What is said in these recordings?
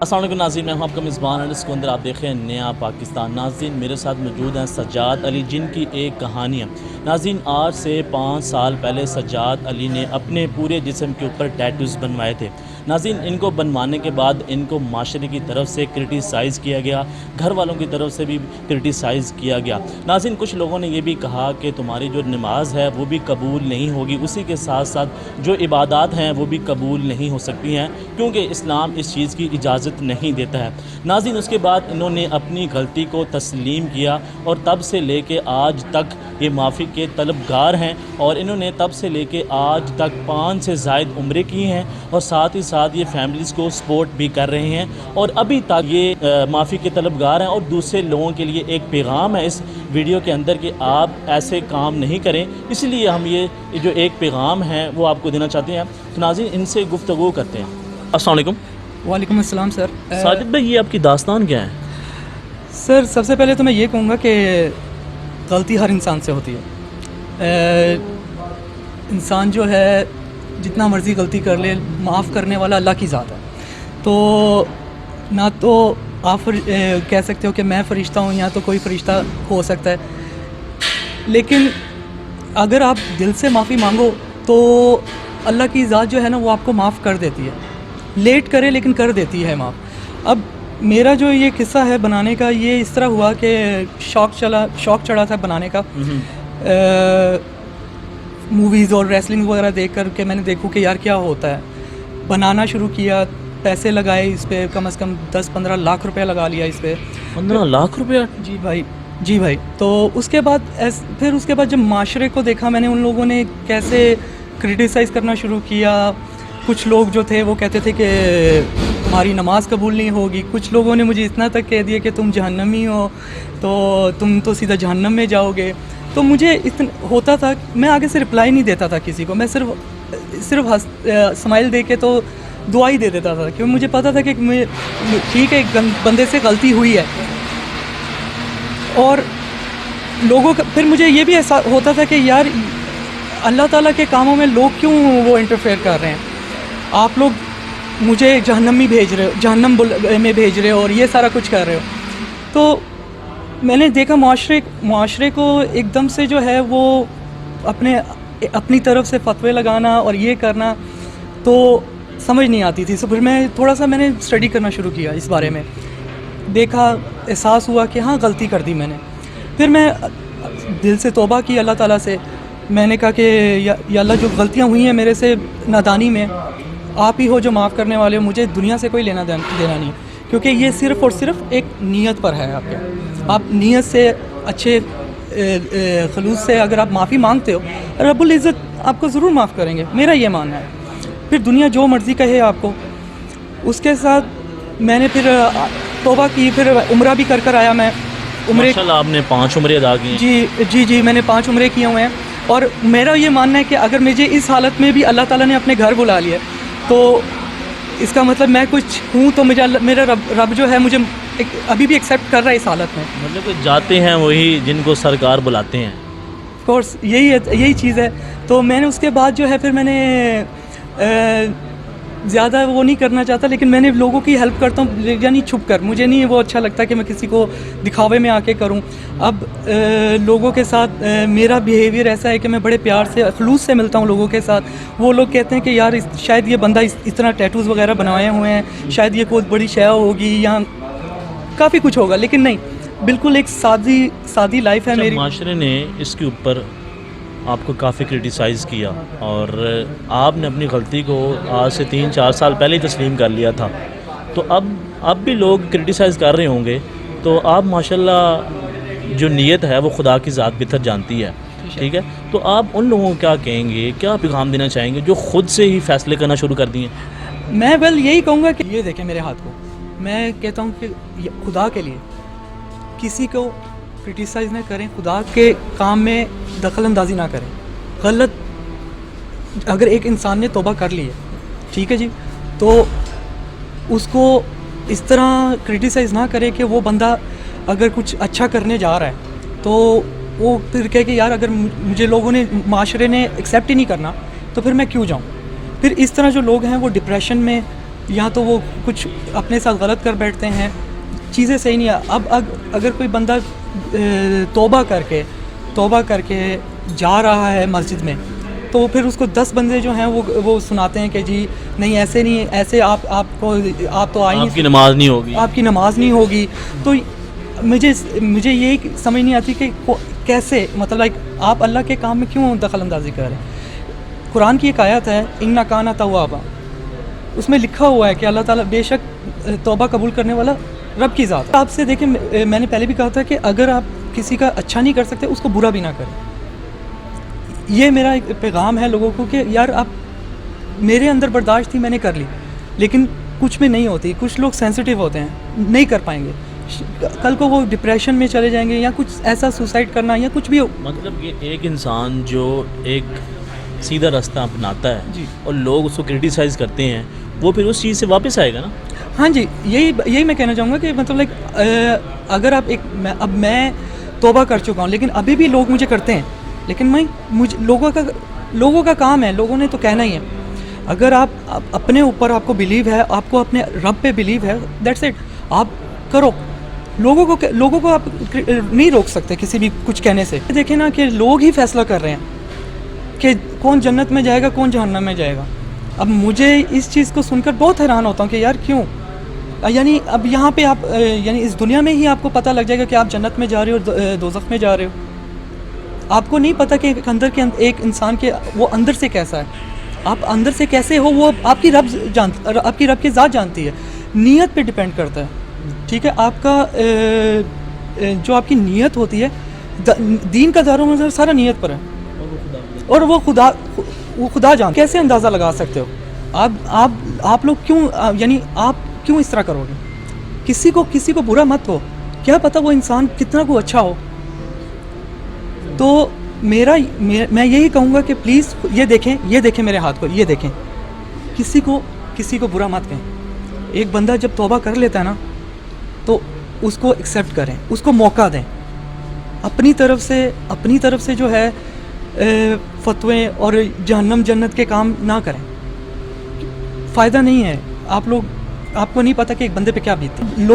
السلام علیکم ناظرین، میں ہوں آپ کا میزبان انس کو اندر آپ دیکھیں نیا پاکستان۔ ناظرین میرے ساتھ موجود ہیں سجاد علی، جن کی ایک کہانی ہے۔ ناظرین آج سے 5 سال پہلے سجاد علی نے اپنے پورے جسم کے اوپر ٹیٹوز بنوائے تھے۔ ناظرین ان کو بنوانے کے بعد ان کو معاشرے کی طرف سے کرٹیسائز کیا گیا، گھر والوں کی طرف سے بھی کرٹیسائز کیا گیا۔ ناظرین کچھ لوگوں نے یہ بھی کہا کہ تمہاری جو نماز ہے وہ بھی قبول نہیں ہوگی، اسی کے ساتھ ساتھ جو عبادات ہیں وہ بھی قبول نہیں ہو سکتی ہیں، کیونکہ اسلام اس چیز کی اجازت نہیں دیتا ہے۔ ناظرین اس کے بعد انہوں نے اپنی غلطی کو تسلیم کیا اور تب سے لے کے آج تک یہ معافی کے طلبگار ہیں، اور انہوں نے تب سے لے کے آج تک 5 سے زائد عمرے کی ہیں، اور ساتھ ہی ساتھ یہ فیملیز کو سپورٹ بھی کر رہے ہیں، اور ابھی تک یہ معافی کے طلبگار ہیں۔ اور دوسرے لوگوں کے لیے ایک پیغام ہے اس ویڈیو کے اندر کہ آپ ایسے کام نہیں کریں، اس لیے ہم یہ جو ایک پیغام ہے وہ آپ کو دینا چاہتے ہیں۔ تو ناظرین ان سے گفتگو کرتے ہیں۔ السلام علیکم۔ وعلیکم السلام سر۔ ساجد بھائی یہ آپ کی داستان کیا ہے؟ سر سب سے پہلے تو میں یہ کہوں گا کہ غلطی ہر انسان سے ہوتی ہے۔ انسان جو ہے جتنا مرضی غلطی کر لے، معاف کرنے والا اللہ کی ذات ہے۔ تو نہ تو آپ کہہ سکتے ہو کہ میں فرشتہ ہوں یا تو کوئی فرشتہ ہو سکتا ہے، لیکن اگر آپ دل سے معافی مانگو تو اللہ کی ذات جو ہے نا وہ آپ کو معاف کر دیتی ہے، لیٹ کرے لیکن کر دیتی ہے معاف۔ اب میرا جو یہ قصہ ہے بنانے کا، یہ اس طرح ہوا کہ شوق چڑھا تھا بنانے کا، موویز اور ریسلنگ وغیرہ دیکھ کر کے میں نے دیکھوں کہ یار کیا ہوتا ہے، بنانا شروع کیا، پیسے لگائے اس پہ، کم از کم 10-15 لاکھ روپے لگا لیا اس پہ۔ 15 لاکھ روپیہ؟ جی بھائی۔ تو اس کے بعد پھر اس کے بعد جب معاشرے کو دیکھا میں نے، ان لوگوں نے کیسے کرٹیسائز کرنا شروع کیا۔ کچھ لوگ جو تھے وہ کہتے تھے کہ تمہاری نماز قبول نہیں ہوگی، کچھ لوگوں نے مجھے اتنا تک کہہ دیا کہ تم جہنمی ہو، تو تم تو سیدھا جہنم میں جاؤ گے۔ تو مجھے ہوتا تھا میں آگے سے رپلائی نہیں دیتا تھا کسی کو، میں صرف اسمائل دے کے تو دعا ہی دے دیتا تھا، کیونکہ مجھے پتا تھا کہ ٹھیک ہے ایک بندے سے غلطی ہوئی ہے۔ اور لوگوں کا پھر مجھے یہ بھی احساس ہوتا تھا کہ یار اللہ تعالیٰ کے کاموں میں لوگ کیوں وہ انٹرفیئر کر رہے ہیں، آپ لوگ مجھے جہنم میں بھیج رہے ہو اور یہ سارا کچھ کر رہے ہو۔ تو میں نے دیکھا معاشرے کو ایک دم سے جو ہے وہ اپنی طرف سے فتوے لگانا اور یہ کرنا تو سمجھ نہیں آتی تھی۔ پھر میں نے اسٹڈی کرنا شروع کیا اس بارے میں، دیکھا، احساس ہوا کہ ہاں غلطی کر دی میں نے۔ پھر میں دل سے توبہ کی اللہ تعالیٰ سے، میں نے کہا کہ یا اللہ جو غلطیاں ہوئی ہیں میرے سے نادانی میں، آپ ہی ہو جو معاف کرنے والے ہو، مجھے دنیا سے کوئی لینا دینا نہیں، کیونکہ یہ صرف اور صرف ایک نیت پر ہے آپ نیت سے اچھے خلوص سے اگر آپ معافی مانگتے ہو، رب العزت آپ کو ضرور معاف کریں گے، میرا یہ ماننا ہے۔ پھر دنیا جو مرضی کہے آپ کو، اس کے ساتھ میں نے پھر توبہ کی، پھر عمرہ بھی کر آیا میں۔ ماشاءاللہ آپ نے 5 عمرے ادا کی ہیں۔ جی میں نے 5 عمرے کیے ہوئے ہیں، اور میرا یہ ماننا ہے کہ اگر مجھے اس حالت میں بھی اللہ تعالیٰ نے اپنے گھر بلا لیا تو اس کا مطلب میں کچھ ہوں، تو میرا رب جو ہے مجھے ابھی بھی ایکسیپٹ کر رہا ہے اس حالت میں۔ مطلب کہ جاتے ہیں وہی جن کو سرکار بلاتے ہیں۔ آف کورس یہی چیز ہے۔ تو میں نے اس کے بعد جو ہے پھر میں نے زیادہ وہ نہیں کرنا چاہتا، لیکن میں نے لوگوں کی ہیلپ کرتا ہوں، یعنی چھپ کر، مجھے نہیں وہ اچھا لگتا کہ میں کسی کو دکھاوے میں آ کے کروں۔ اب لوگوں کے ساتھ میرا بیہیویئر ایسا ہے کہ میں بڑے پیار سے خلوص سے ملتا ہوں لوگوں کے ساتھ۔ وہ لوگ کہتے ہیں کہ یار شاید یہ بندہ اس طرح ٹیٹوز وغیرہ بنائے ہوئے ہیں، شاید یہ کوئی بڑی شے ہوگی یا کافی کچھ ہوگا، لیکن نہیں، بالکل ایک سادی لائف ہے میری۔ معاشرے نے اس کے اوپر آپ کو کافی کرٹیسائز کیا، اور آپ نے اپنی غلطی کو آج سے 3-4 سال پہلے ہی تسلیم کر لیا تھا، تو اب بھی لوگ کرٹیسائز کر رہے ہوں گے، تو آپ ماشاءاللہ جو نیت ہے وہ خدا کی ذات بہتر جانتی ہے، ٹھیک ہے؟ تو آپ ان لوگوں کو کیا کہیں گے، کیا پیغام دینا چاہیں گے جو خود سے ہی فیصلے کرنا شروع کر دیے؟ میں یہی کہوں گا کہ یہ دیکھیں میرے ہاتھ کو، میں کہتا ہوں کہ خدا کے لیے کسی کو کرٹیسائز نہ کریں، خدا کے کام میں دخل اندازی نہ کریں۔ غلط اگر ایک انسان نے توبہ کر لی ہے، ٹھیک ہے جی، تو اس کو اس طرح کرٹیسائز نہ کرے کہ وہ بندہ اگر کچھ اچھا کرنے جا رہا ہے تو وہ پھر کہے کہ یار اگر مجھے لوگوں نے، معاشرے نے ایکسیپٹ ہی نہیں کرنا تو پھر میں کیوں جاؤں۔ پھر اس طرح جو لوگ ہیں وہ ڈپریشن میں یا تو وہ کچھ اپنے ساتھ غلط کر بیٹھتے ہیں, چیزیں صحیح نہیں ہیں. اب اگر کوئی بندہ توبہ کر کے جا رہا ہے مسجد میں, تو پھر اس کو 10 بندے جو ہیں وہ سناتے ہیں کہ جی نہیں ایسے نہیں, ایسے آپ تو آئیں, آپ کی نماز نہیں ہوگی, آپ کی نماز نہیں ہوگی. تو مجھے یہ سمجھ نہیں آتی کہ کیسے, مطلب لائک آپ اللہ کے کام میں کیوں دخل اندازی کر رہے ہیں. قرآن کی ایک آیت ہے اِنَّا کَانَ تَوَّابًا, اس میں لکھا ہوا ہے کہ اللہ تعالیٰ بے شک توبہ قبول کرنے والا رب کی ذات. آپ سے دیکھیں, میں نے پہلے بھی کہا تھا کہ اگر آپ کسی کا اچھا نہیں کر سکتے اس کو برا بھی نہ کریں. یہ میرا ایک پیغام ہے لوگوں کو کہ یار آپ, میرے اندر برداشت تھی میں نے کر لی, لیکن کچھ میں نہیں ہوتی. کچھ لوگ سینسٹیو ہوتے ہیں, نہیں کر پائیں گے, کل کو وہ ڈپریشن میں چلے جائیں گے یا کچھ ایسا سوسائڈ کرنا یا کچھ بھی ہو. مطلب یہ ایک انسان جو ایک سیدھا راستہ اپناتا ہے جی, اور لوگ اس کو کرٹیسائز کرتے ہیں, وہ پھر اس چیز سے واپس آئے گا نا. ہاں جی, یہی میں کہنا چاہوں گا کہ مطلب لائک اگر آپ اب میں توبہ کر چکا ہوں لیکن ابھی بھی لوگ مجھے کرتے ہیں, لیکن لوگوں کا کام ہے, لوگوں نے تو کہنا ہی ہے. اگر آپ اپنے اوپر آپ کو بلیو ہے, آپ کو اپنے رب پہ بلیو ہے, دیٹس اٹ, آپ کرو. لوگوں کو آپ نہیں روک سکتے کسی بھی کچھ کہنے سے. دیکھیں نا کہ لوگ ہی فیصلہ کر رہے ہیں کہ کون جنت میں جائے گا کون جہنم میں جائے گا. اب مجھے اس چیز کو سن کر بہت حیران ہوتا ہوں کہ یار کیوں, یعنی اب یہاں پہ آپ یعنی اس دنیا میں ہی آپ کو پتہ لگ جائے گا کہ آپ جنت میں جا رہے ہو دوزخ میں جا رہے ہو. آپ کو نہیں پتہ کہ اندر کے ایک انسان کے وہ اندر سے کیسا ہے, آپ اندر سے کیسے ہو وہ آپ کی رب کی ذات جانتی ہے. نیت پہ ڈیپینڈ کرتا ہے, ٹھیک ہے. آپ کا جو آپ کی نیت ہوتی ہے, دین کا دار و مدار سارا نیت پر ہے, اور وہ خدا جانتا. کیسے اندازہ لگا سکتے ہو آپ لوگ کیوں, یعنی آپ کیوں اس طرح کرو گے. کسی کو برا مت ہو, کیا پتہ وہ انسان کتنا کو اچھا ہو. تو میں یہی کہوں گا کہ پلیز یہ دیکھیں میرے ہاتھ کو, یہ دیکھیں, کسی کو برا مت کہیں. ایک بندہ جب توبہ کر لیتا ہے نا تو اس کو ایکسیپٹ کریں, اس کو موقع دیں. اپنی طرف سے جو ہے فتوے اور جہنم جنت کے کام نہ کریں, فائدہ نہیں ہے. آپ کو نہیں پتہ کہ ایک بندے پہ کیا بیتتی.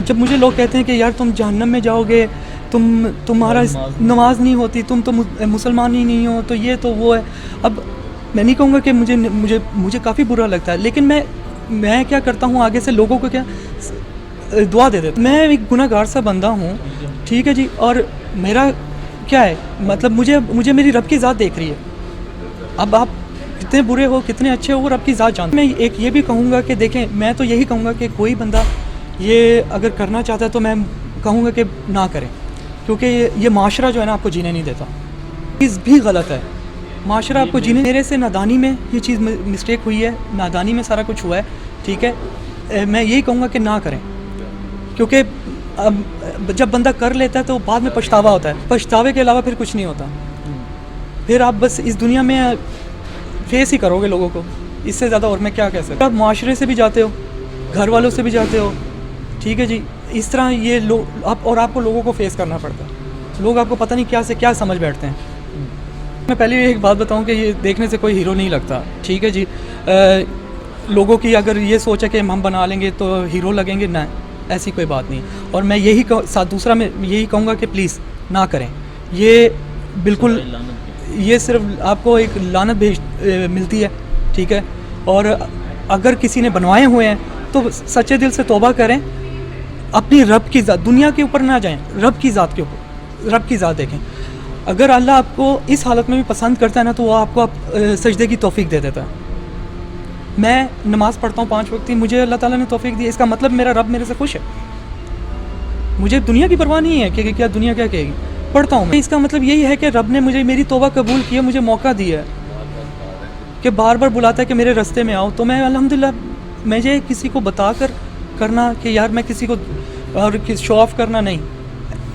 جب مجھے لوگ کہتے ہیں کہ یار تم جہنم میں جاؤ گے, تمہارا نماز نہیں ہوتی, تم تو مسلمان ہی نہیں ہو, تو یہ تو وہ ہے. اب میں نہیں کہوں گا کہ مجھے کافی برا لگتا ہے, لیکن میں کیا کرتا ہوں, آگے سے لوگوں کو کیا دعا دے دیتا. میں ایک گناہ گار سا بندہ ہوں, ٹھیک ہے جی, اور میرا کیا ہے, مطلب مجھے میری رب کی ذات دیکھ رہی ہے. اب آپ کتنے برے ہو کتنے اچھے ہو وہ رب کی ذات جانتے. میں یہ بھی کہوں گا کہ دیکھیں, میں تو یہی کہوں گا کہ کوئی بندہ یہ اگر کرنا چاہتا ہے تو میں کہوں گا کہ نہ کریں, کیونکہ یہ معاشرہ جو ہے نا آپ کو جینے نہیں دیتا. چیز بھی غلط ہے, معاشرہ آپ کو جینے. میرے سے نادانی میں یہ چیز مسٹیک ہوئی ہے, نادانی میں سارا کچھ ہوا ہے, ٹھیک ہے. میں یہی کہوں گا کہ نہ کریں, کیونکہ اب جب بندہ کر لیتا ہے تو بعد میں پچھتاوا ہوتا ہے. پچھتاوے کے علاوہ پھر کچھ نہیں ہوتا. پھر آپ بس اس دنیا میں فیس ہی کرو گے لوگوں کو, اس سے زیادہ اور میں کیا کہہ سکتا. آپ معاشرے سے بھی جاتے ہو, گھر والوں سے بھی جاتے ہو, ٹھیک ہے جی. اس طرح یہ آپ کو لوگوں کو فیس کرنا پڑتا ہے. لوگ آپ کو پتہ نہیں کیا سے کیا سمجھ بیٹھتے ہیں. میں پہلے ایک بات بتاؤں کہ یہ دیکھنے سے کوئی ہیرو نہیں لگتا, ٹھیک ہے جی. لوگوں کی اگر یہ سوچ ہے کہ ہم بنا لیں گے تو ہیرو لگیں گے, نہ, ایسی کوئی بات نہیں. اور میں دوسرا میں یہی کہوں گا کہ پلیز نہ کریں. یہ بالکل, یہ صرف آپ کو ایک لعنت ملتی ہے, ٹھیک ہے. اور اگر کسی نے بنوائے ہوئے ہیں تو سچے دل سے توبہ کریں, اپنی رب کی ذات, دنیا کے اوپر نہ جائیں, رب کی ذات کے اوپر, رب کی ذات دیکھیں. اگر اللہ آپ کو اس حالت میں بھی پسند کرتا ہے نا تو وہ آپ کو سجدے کی توفیق دے دیتا ہے. میں نماز پڑھتا ہوں 5 وقت, مجھے اللہ تعالیٰ نے توفیق دی, اس کا مطلب میرا رب میرے سے خوش ہے. مجھے دنیا کی پرواہ نہیں ہے کہ کیا دنیا کیا کہے گی, پڑھتا ہوں میں. اس کا مطلب یہی ہے کہ رب نے مجھے میری توبہ قبول کی ہے, مجھے موقع دیا ہے کہ بار بار بلاتا ہے کہ میرے راستے میں آؤ. تو میں الحمدللہ, مجھے کسی کو بتا کر کرنا کہ یار میں کسی کو اور شو آف کرنا نہیں,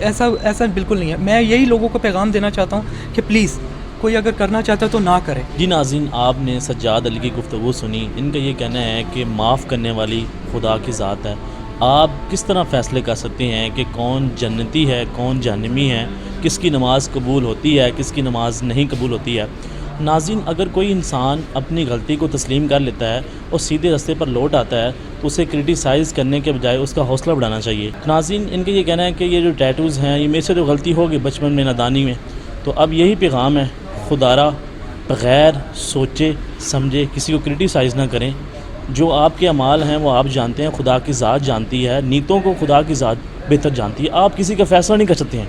ایسا بالکل نہیں ہے. میں یہی لوگوں کو پیغام دینا چاہتا ہوں کہ پلیز کوئی اگر کرنا چاہتا ہے تو نہ کرے. جی ناظرین, آپ نے سجاد علی کی گفتگو سنی. ان کا یہ کہنا ہے کہ معاف کرنے والی خدا کی ذات ہے. آپ کس طرح فیصلے کر سکتے ہیں کہ کون جنتی ہے کون جہنمی ہے, کس کی نماز قبول ہوتی ہے کس کی نماز نہیں قبول ہوتی ہے. ناظرین، اگر کوئی انسان اپنی غلطی کو تسلیم کر لیتا ہے اور سیدھے راستے پر لوٹ آتا ہے تو اسے کرٹیسائز کرنے کے بجائے اس کا حوصلہ بڑھانا چاہیے۔ ناظرین، ان کا یہ کہنا ہے کہ یہ جو ٹیٹوز ہیں یہ میرے سے جو غلطی ہوگی بچپن میں نادانی میں، تو اب یہی پیغام ہے، خدارا بغیر سوچے سمجھے کسی کو کرٹیسائز نہ کریں۔ جو آپ کے اعمال ہیں وہ آپ جانتے ہیں، خدا کی ذات جانتی ہے، نیتوں کو خدا کی ذات بہتر جانتی ہے، آپ کسی کا فیصلہ نہیں کر سکتے ہیں۔